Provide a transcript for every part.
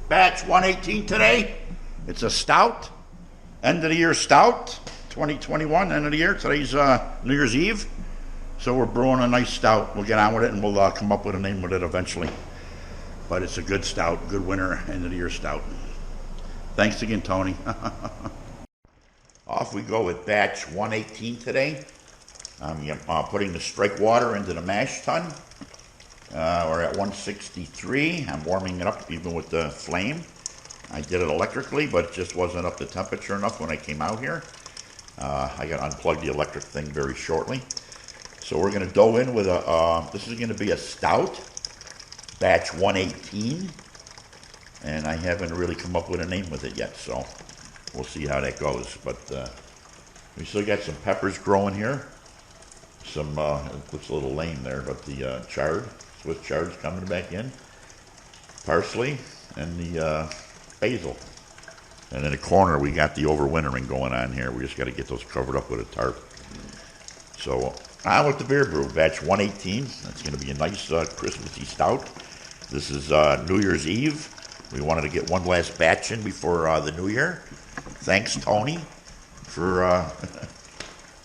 Batch 118 today. It's a stout, end of the year stout, 2021, end of the year. Today's New Year's Eve. So we're brewing a nice stout. We'll get on with it and we'll come up with a name with it eventually. But it's a good stout, good winter, end of the year stout. Thanks again, Tony. Off we go with batch 118 today. I'm putting the strike water into the mash tun. We're at 163. I'm warming it up even with the flame. I did it electrically, but it just wasn't up to temperature enough when I came out here. I got to unplug the electric thing very shortly. So we're going to dough in with this is going to be a stout, batch 118. And I haven't really come up with a name with it yet, so we'll see how that goes. But we still got some peppers growing here. Some, it looks a little lame there, but the Swiss chard's coming back in. Parsley and the basil. And in the corner we got the overwintering going on here. We just got to get those covered up with a tarp. So on with the beer brew, batch 118. That's going to be a nice Christmassy stout. This is New Year's Eve. We wanted to get one last batch in before the new year. Thanks, Tony, for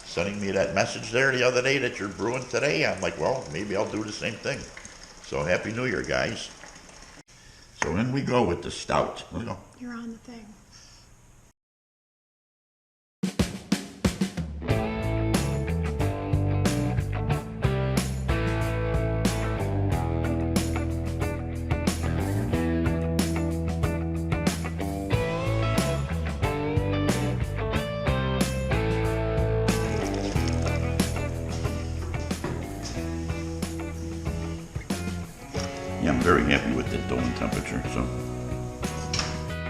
sending me that message there the other day that you're brewing today. I'm like, well, maybe I'll do the same thing. So Happy New Year, guys. So in we go with the stout. You're on the thing. Yeah, I'm very happy with the dough and temperature. So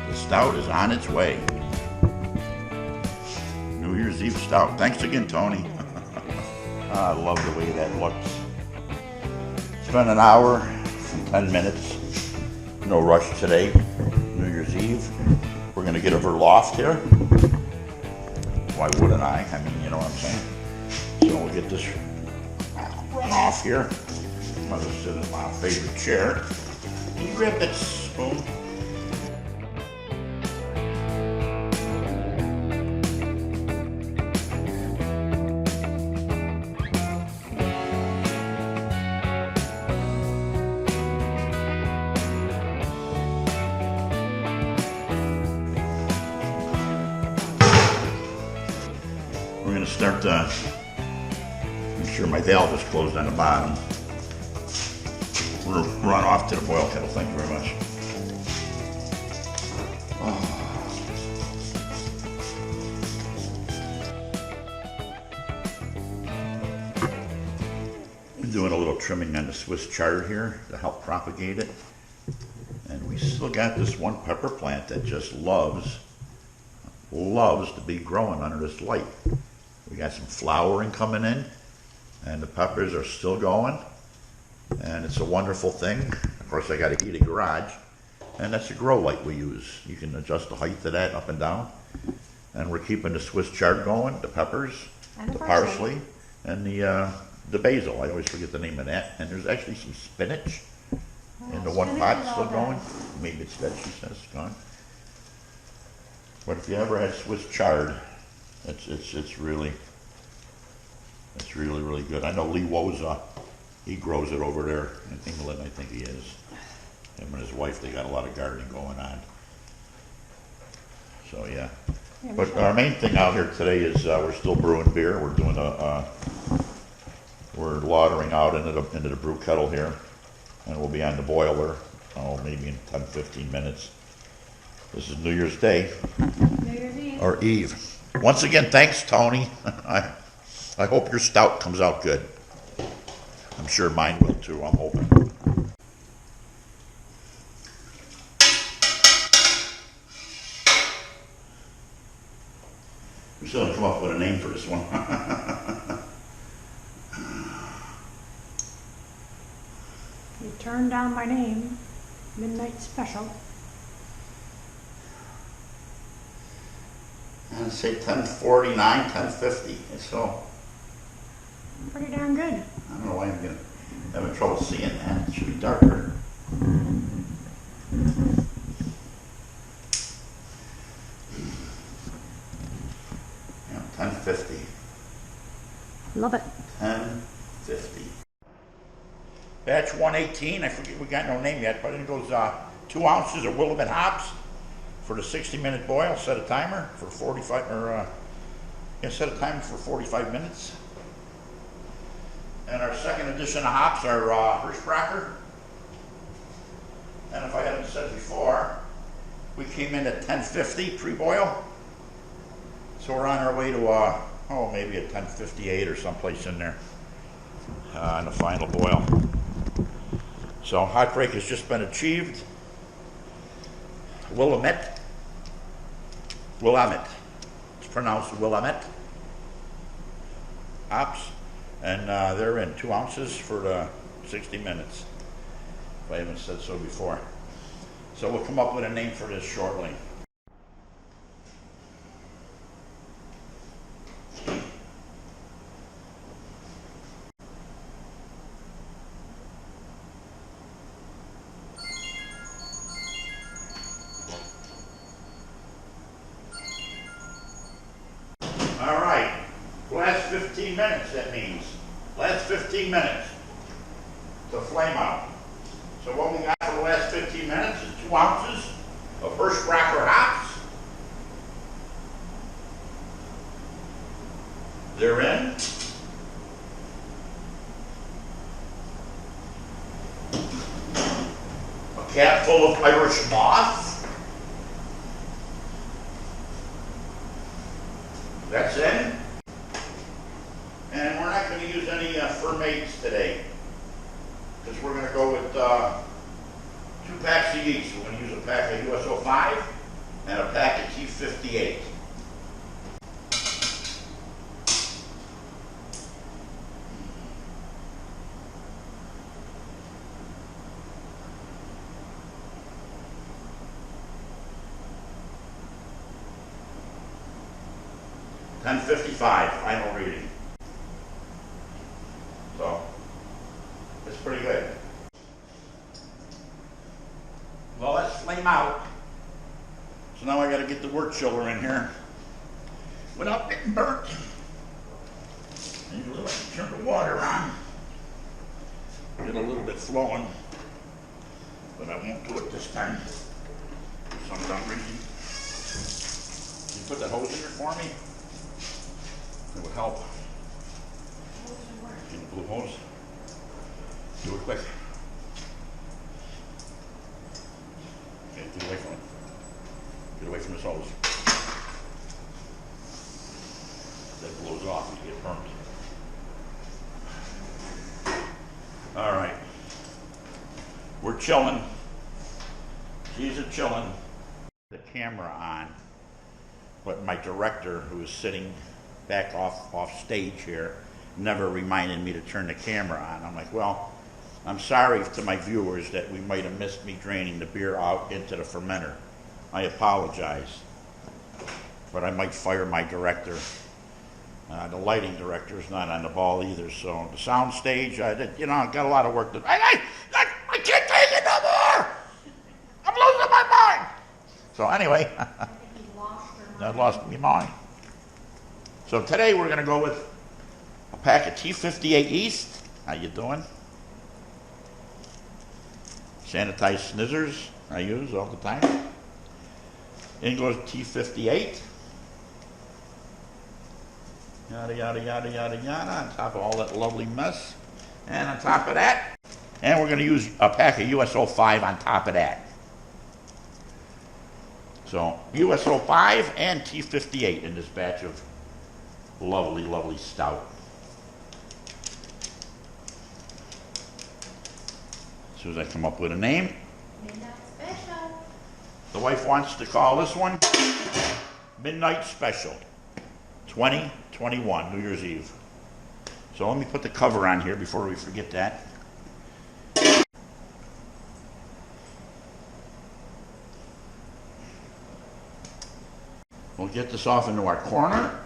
the stout is on its way. New Year's Eve stout. Thanks again, Tony. I love the way that looks. It's been an hour and 10 minutes. No rush today. New Year's Eve. We're gonna get a Verloft here. Why wouldn't I? I mean, you know what I'm saying? So we'll get this run off here. I'll just sit in my favorite chair. Can you grab that spoon? We're going to start make sure my valve is closed on the bottom. We'll run off to the boil kettle. Thank you very much. I'm doing a little trimming on the Swiss chard here to help propagate it. And we still got this one pepper plant that just loves to be growing under this light. We got some flowering coming in, and the peppers are still going. And it's a wonderful thing. Of course, I got a heated garage, and that's a grow light we use. You can adjust the height of that up and down. And we're keeping the Swiss chard going, the peppers, and the parsley, and the basil. I always forget the name of that. And there's actually some spinach in the one pot still going. Maybe it's dead, she says, it's gone. But if you ever had Swiss chard, it's really good. I know Lee Woza. He grows it over there in England, I think he is. Him and his wife, they got a lot of gardening going on. So yeah. But our main thing out here today is we're still brewing beer. We're doing we're lautering out into the brew kettle here, and we'll be on the boiler, maybe in 10-15 minutes. This is New Year's Day. New Year's Eve. Or Eve. Once again, thanks, Tony. I hope your stout comes out good. I'm sure mine will too, I'm hoping. We still haven't come up with a name for this one. You turned down my name. Midnight Special. I'd say 1049, 1050. So Pretty darn good. I don't know why I'm having trouble seeing that. It should be darker. Love it. 1050. Batch 118, I forget, we got no name yet, but it goes 2 ounces of Willamette hops for the 60-minute boil. Set a timer for 45, or set a timer for 45 minutes. And our second edition of hops are Hirschspracher. And if I haven't said before, we came in at 1050 pre-boil. So we're on our way to, maybe a 1058 or someplace in there in the final boil. So hot break has just been achieved. Willamette. It's pronounced Willamette. Hops. And they're in 2 ounces for the 60 minutes. If I haven't said so before. So we'll come up with a name for this shortly. All right, last 15 minutes, that means. Last 15 minutes to flame out. So what we got for the last 15 minutes is 2 ounces of Hirschspracher hops. They're in. A cap full of Irish moss. That's in. And we're not going to use any fermates today, because we're going to go with 2 packs of yeast. We're going to use a pack of USO 5 and a pack of T58. $10.55 final reading. So it's pretty good. Well, let's flame out. So now I got to get the wort chiller in here without getting burnt. Usually I can turn the water on, get a little bit flowing, but I won't do it this time for some dumb reason. Can you put that hose in here for me? It would help. In the blue hose. Do it quick. Okay, get away from it. Get away from this hose. That blows off and you get burnt. All right. We're chilling. She's a chilling. The camera on, but my director, who is sitting back off stage here, never reminded me to turn the camera on. I'm like, well, I'm sorry to my viewers that we might have missed me draining the beer out into the fermenter. I apologize, but I might fire my director. The lighting director is not on the ball either, so the sound stage, I've got a lot of work to do. I can't take it no more! I'm losing my mind! So anyway, I lost my mind. So today we're going to go with a pack of T58 yeast. How you doing? Sanitized snizzers I use all the time. In goes T58. Yada, yada, yada, yada, yada. On top of all that lovely mess. And on top of that, and we're going to use a pack of USO 5 on top of that. So USO 5 and T58 in this batch of lovely, lovely stout. As soon as I come up with a name. Midnight Special. The wife wants to call this one Midnight Special 2021, New Year's Eve. So let me put the cover on here before we forget that. We'll get this off into our corner.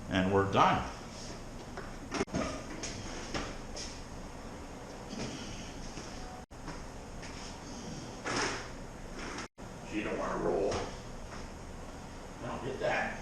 And we're done. So you don't want to roll. Don't get that.